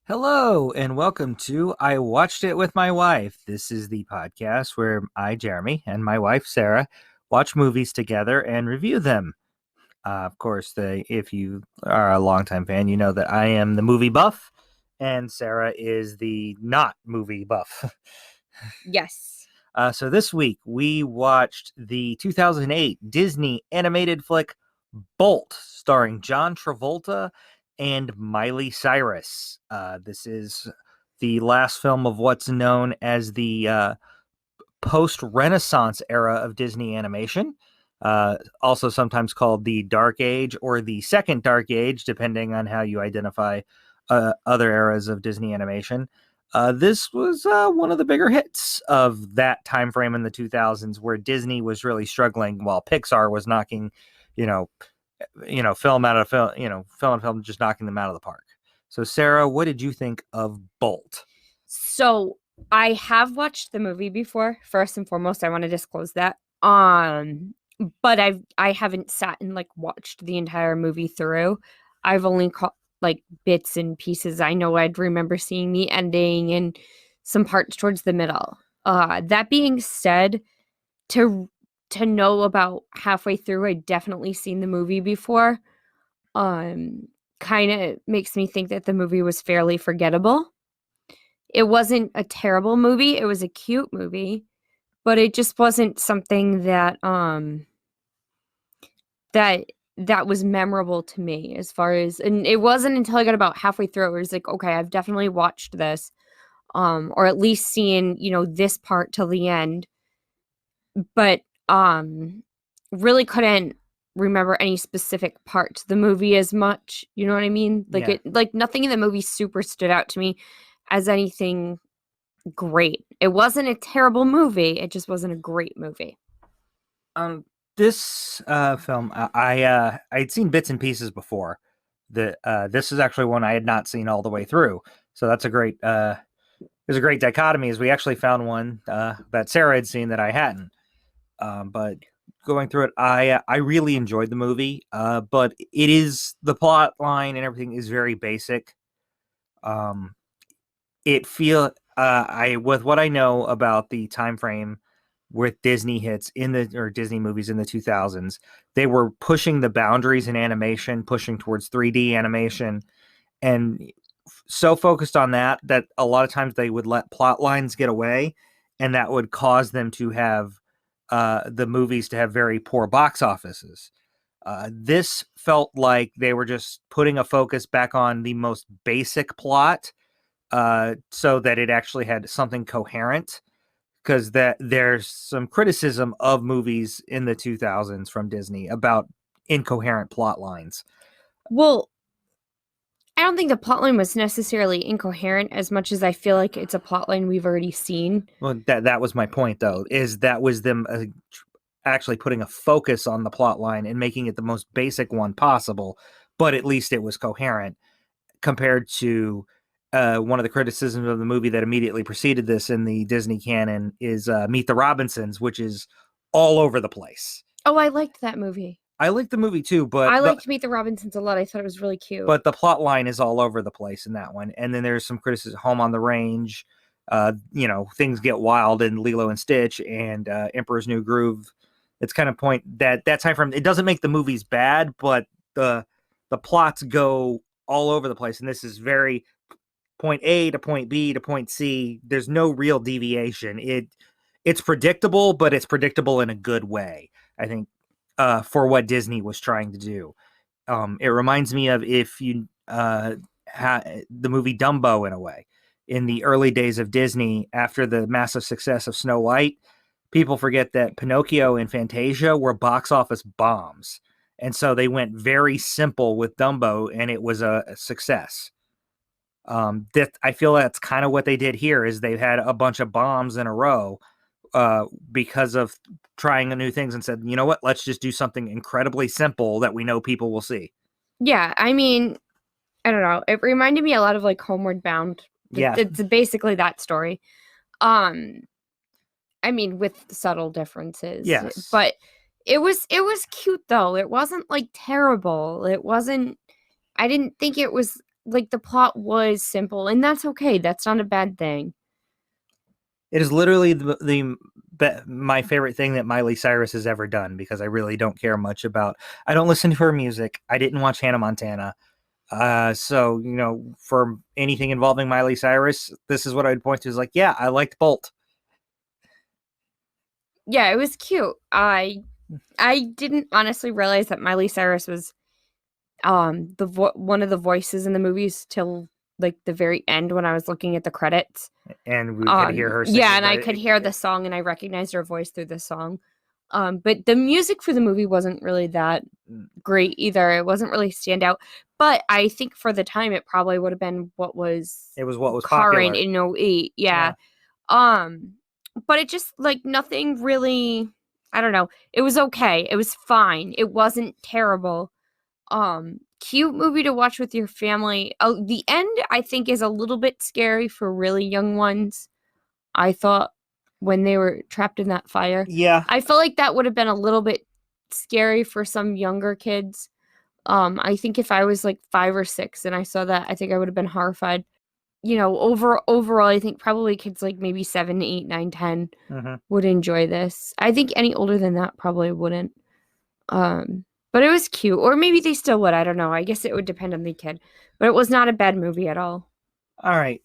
Hello, and welcome to I Watched It with My Wife. This is the podcast where I, Jeremy, and my wife, Sarah, watch movies together and review them. Of course, if you are a longtime fan, you know that I am the movie buff, and Sarah is the not movie buff. Yes. So this week, we watched the 2008 Disney animated flick Bolt, starring John Travolta and Miley Cyrus. This is the last film of what's known as the post-Renaissance era of Disney animation, also sometimes called the Dark Age or the Second Dark Age, depending on how you identify other eras of Disney animation. This was one of the bigger hits of that time frame in the 2000s, where Disney was really struggling while Pixar was knocking, you know, film out of film, film, just knocking them out of the park. So, Sarah, what did you think of Bolt? So I have watched the movie before. First and foremost, I want to disclose that. But I haven't sat and watched the entire movie through. I've only caught bits and pieces. I know I'd remember seeing the ending and some parts towards the middle. That being said, to know about halfway through, I'd definitely seen the movie before. Kind of makes me think that the movie was fairly forgettable. It wasn't a terrible movie. It was a cute movie, but it just wasn't something that was memorable to me as far as, and it wasn't until I got about halfway through, it was like, okay, I've definitely watched this, or at least seen, this part till the end, but, really couldn't remember any specific parts of the movie as much. You know what I mean? Nothing in the movie super stood out to me as anything great. It wasn't a terrible movie. It just wasn't a great movie. This film, I'd seen bits and pieces before. This is actually one I had not seen all the way through. So that's a great there's a great dichotomy, as we actually found one that Sarah had seen that I hadn't. But going through it, I really enjoyed the movie. But the plot line and everything is very basic. With what I know about the time frame with Disney hits or Disney movies in the 2000s, they were pushing the boundaries in animation, pushing towards 3D animation, and so focused on that a lot of times they would let plot lines get away, and that would cause them to have the movies to have very poor box offices. This felt like they were just putting a focus back on the most basic plot, so that it actually had something coherent. Because there's some criticism of movies in the 2000s from Disney about incoherent plot lines. Well, I don't think the plotline was necessarily incoherent as much as I feel like it's a plotline we've already seen. Well, that was my point, though, is that was them actually putting a focus on the plot line and making it the most basic one possible, but at least it was coherent, compared to one of the criticisms of the movie that immediately preceded this in the Disney canon is Meet the Robinsons, which is all over the place. Oh, I liked that movie. I liked the movie too, but I liked Meet the Robinsons a lot. I thought it was really cute. But the plot line is all over the place in that one. And then there's some criticism, Home on the Range, things get wild in Lilo and Stitch and Emperor's New Groove. It's kind of point that time frame. It doesn't make the movies bad, but the plots go all over the place. And this is very point A to point B to point C. There's no real deviation. It's predictable, but it's predictable in a good way, I think, for what Disney was trying to do. It reminds me of, if you the movie Dumbo, in a way. In the early days of Disney, after the massive success of Snow White, people forget that Pinocchio and Fantasia were box office bombs. And so they went very simple with Dumbo, and it was a success. I feel that's kind of what they did here, is they've had a bunch of bombs in a row because of trying new things, and said, you know what, let's just do something incredibly simple that we know people will see. Yeah, I mean, I don't know. It reminded me a lot of Homeward Bound. Yeah. It's basically that story. I mean, with subtle differences. Yes. But it was cute, though. It wasn't terrible. It wasn't, I didn't think it was like the plot was simple, and that's okay. That's not a bad thing. It is literally my favorite thing that Miley Cyrus has ever done, because I really don't care much about. I don't listen to her music. I didn't watch Hannah Montana. So for anything involving Miley Cyrus, this is what I'd point to. Is like, yeah, I liked Bolt. Yeah, it was cute. I didn't honestly realize that Miley Cyrus was one of the voices in the movies till like the very end when I was looking at the credits. And we could hear her singing. Yeah, and I could hear the song, and I recognized her voice through the song. But the music for the movie wasn't really that great either. It wasn't really stand out. But I think for the time, it probably would have been what was current in 08. Yeah. But it just like nothing really. I don't know. It was okay. It was fine. It wasn't terrible. Cute movie to watch with your family. Oh, the end I think is a little bit scary for really young ones. I thought when they were trapped in that fire. Yeah. I felt like that would have been a little bit scary for some younger kids. I think if I was like 5 or 6 and I saw that, I think I would have been horrified. Overall, I think probably kids like maybe 7, 8, 9, 10 would enjoy this. I think any older than that probably wouldn't. But it was cute. Or maybe they still would. I don't know. I guess it would depend on the kid. But it was not a bad movie at all. All right.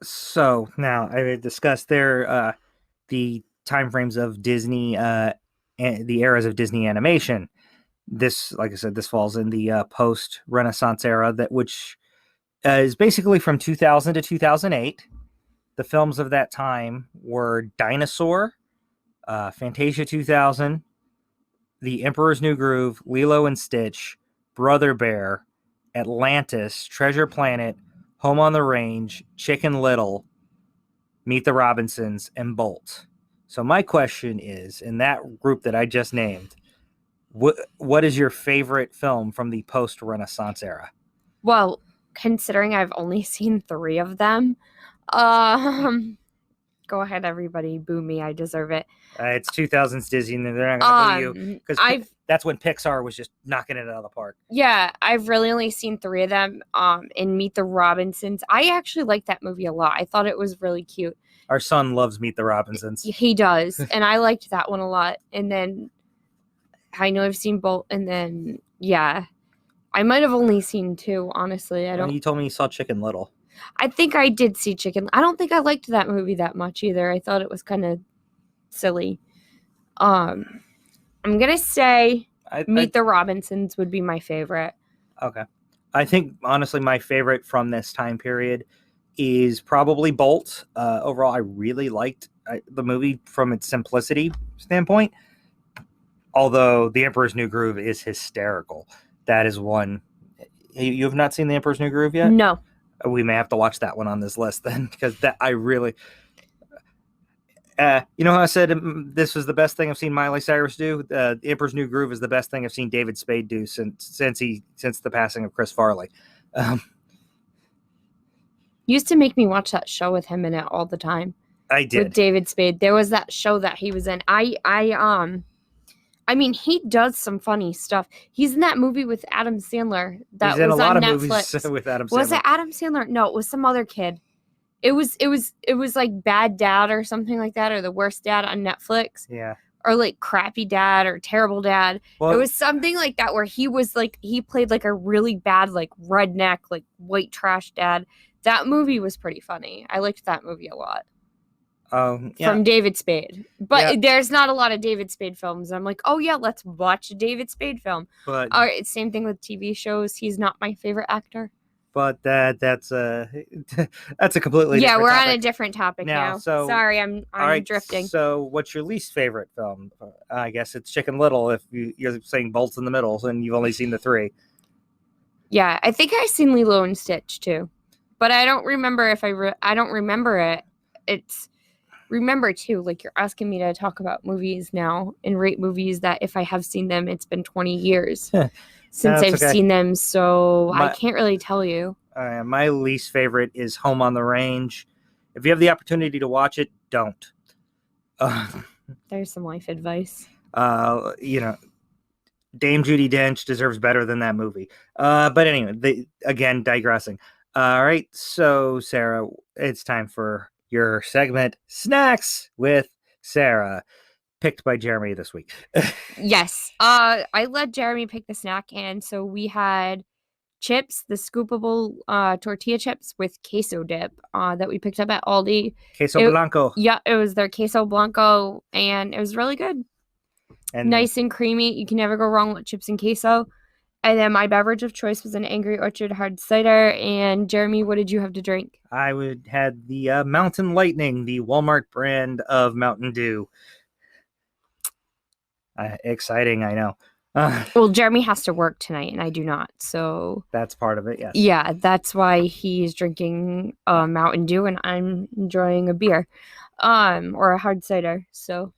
So now I discussed the time frames of Disney, and the eras of Disney animation. This, like I said, this falls in the post-Renaissance era, which is basically from 2000 to 2008. The films of that time were Dinosaur, Fantasia 2000, The Emperor's New Groove, Lilo and Stitch, Brother Bear, Atlantis, Treasure Planet, Home on the Range, Chicken Little, Meet the Robinsons, and Bolt. So my question is, in that group that I just named, what is your favorite film from the post-Renaissance era? Well, considering I've only seen 3 of them, go ahead, everybody, boo me. I deserve it. It's 2000s Disney, and they're not going to boo you because that's when Pixar was just knocking it out of the park. Yeah, I've really only seen 3 of them. In Meet the Robinsons, I actually liked that movie a lot. I thought it was really cute. Our son loves Meet the Robinsons. He does, and I liked that one a lot. And then I know I've seen Bolt, and then yeah, I might have only seen 2. Honestly, I don't. You told me you saw Chicken Little. I think I did see Chicken. I don't think I liked that movie that much either. I thought it was kind of silly. I'm gonna say Meet the Robinsons would be my favorite. Okay. I think honestly my favorite from this time period is probably Bolt. Overall, I really liked the movie from its simplicity standpoint. Although The Emperor's New Groove is hysterical. That is one. You have not seen The Emperor's New Groove yet? No. We may have to watch that one on this list then, because that I really. How I said this was the best thing I've seen Miley Cyrus do? The Emperor's New Groove is the best thing I've seen David Spade do since the passing of Chris Farley. Used to make me watch that show with him in it all the time. I did. With David Spade. There was that show that he was in. I mean, he does some funny stuff. He's in that movie with Adam Sandler. That He's in was a lot on of Netflix. movies with Adam Sandler. Was it Adam Sandler? No, it was some other kid. It was like Bad Dad or something like that, or The Worst Dad on Netflix. Yeah. Or like Crappy Dad or Terrible Dad. Well, it was something like that where he played like a really bad, like redneck, like white trash dad. That movie was pretty funny. I liked that movie a lot. Yeah. From David Spade. But there's not a lot of David Spade films. I'm like, oh yeah, let's watch a David Spade film. But same thing with TV shows. He's not my favorite actor. But that's a completely different we're topic. on a different topic now. So, sorry, I'm right, drifting. So what's your least favorite film? I guess it's Chicken Little if you're saying Bolt's in the middle and you've only seen the 3. Yeah, I think I've seen Lilo and Stitch too. But I don't remember if I don't remember it. It's remember too, like you're asking me to talk about movies now and rate movies that if I have seen them, it's been 20 years since I've seen them. So I can't really tell you. My least favorite is Home on the Range. If you have the opportunity to watch it, don't. There's some life advice. Dame Judi Dench deserves better than that movie. But anyway, again, digressing. All right, so Sarah, it's time for your segment, Snacks with Sarah, picked by Jeremy this week. Yes. I let Jeremy pick the snack, and so we had chips, the scoopable tortilla chips with queso dip that we picked up at Aldi. Queso Blanco. Yeah, it was their queso blanco, and it was really good. And nice and creamy. You can never go wrong with chips and queso. And then my beverage of choice was an Angry Orchard hard cider. And Jeremy, what did you have to drink? I had the Mountain Lightning, the Walmart brand of Mountain Dew. Exciting, I know. Well, Jeremy has to work tonight, and I do not. So that's part of it, yes. Yeah, that's why he's drinking Mountain Dew, and I'm enjoying a beer, or a hard cider. So,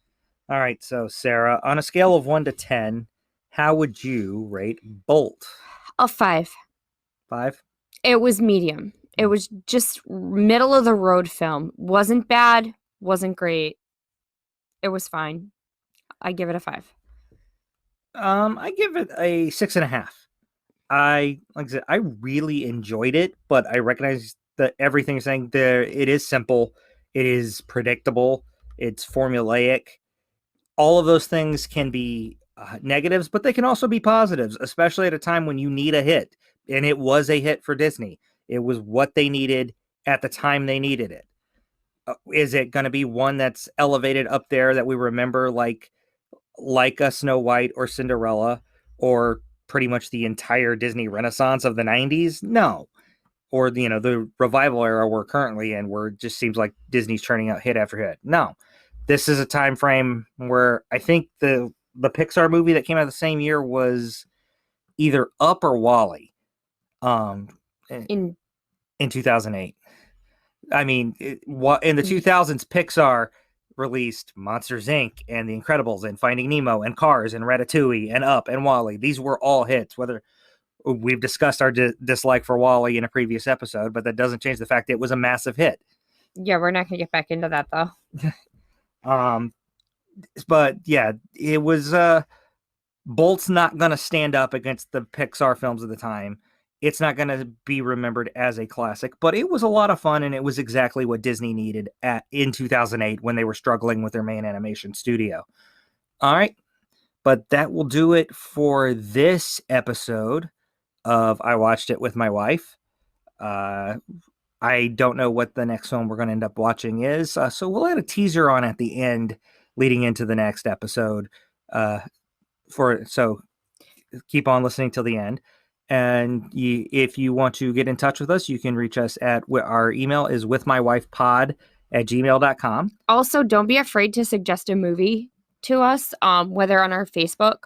all right. So, Sarah, on a scale of 1 to 10, how would you rate Bolt? A 5. 5? It was medium. It was just middle of the road film. Wasn't bad. Wasn't great. It was fine. I give it a 5. I give it a 6.5. Like I said, I really enjoyed it, but I recognize that everything you're saying there, it is simple, it is predictable, it's formulaic. All of those things can be negatives, but they can also be positives, especially at a time when you need a hit. And it was a hit for Disney. It was what they needed at the time they needed it. Is it going to be one that's elevated up there that we remember like a Snow White or Cinderella or pretty much the entire Disney Renaissance of the 90s? No. Or, the revival era we're currently in, where it just seems like Disney's churning out hit after hit. No. This is a time frame where I think the Pixar movie that came out the same year was either Up or Wall-E in 2008. I mean, in the 2000s, Pixar released Monsters, Inc. and The Incredibles and Finding Nemo and Cars and Ratatouille and Up and Wall-E. These were all hits. Whether we've discussed our dislike for Wall-E in a previous episode, but that doesn't change the fact that it was a massive hit. Yeah, we're not going to get back into that, though. But yeah, it was Bolt's not going to stand up against the Pixar films of the time. It's not going to be remembered as a classic, but it was a lot of fun, and it was exactly what Disney needed in 2008 when they were struggling with their main animation studio. All right, but that will do it for this episode of I Watched It With My Wife. I don't know what the next film we're going to end up watching is, so we'll add a teaser on at the end leading into the next episode. So keep on listening till the end. And if you want to get in touch with us, you can reach us at our email is withmywifepod@gmail.com. Also, don't be afraid to suggest a movie to us, whether on our Facebook,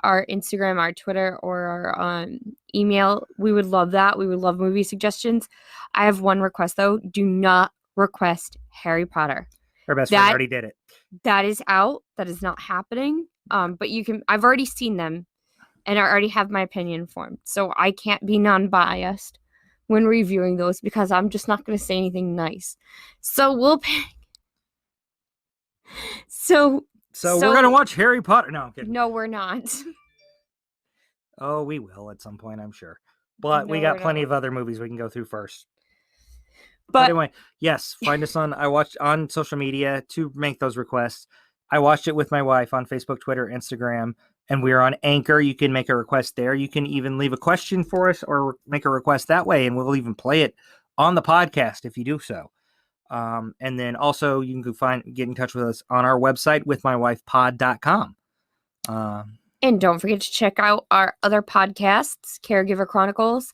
our Instagram, our Twitter, or our email. We would love that. We would love movie suggestions. I have one request, though. Do not request Harry Potter. Her best friend already did it. That is out. That is not happening. But you can. I've already seen them, and I already have my opinion formed. So I can't be non-biased when reviewing those because I'm just not going to say anything nice. So we'll pick. So we're going to watch Harry Potter. No, I'm kidding. No, we're not. Oh, we will at some point, I'm sure. But we got plenty of other movies we can go through first. But anyway, yes, find us on social media to make those requests. I Watched It With My Wife on Facebook, Twitter, Instagram, and we're on Anchor. You can make a request there. You can even leave a question for us or make a request that way, and we'll even play it on the podcast if you do so. And then also you can get in touch with us on our website, withmywifepod.com. And don't forget to check out our other podcasts, Caregiver Chronicles,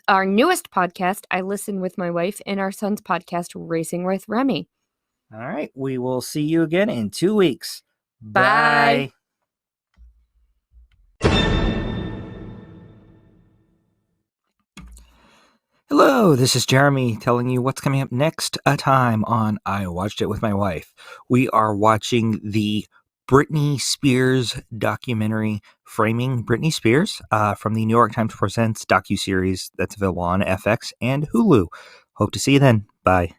our newest podcast, I Listen With My Wife, and our son's podcast, Racing with Remy. All right. We will see you again in 2 weeks. Bye. Hello, this is Jeremy telling you what's coming up next time on I Watched It With My Wife. We are watching the Britney Spears documentary, Framing Britney Spears, from the New York Times Presents docuseries that's available on FX and Hulu. Hope to see you then. Bye.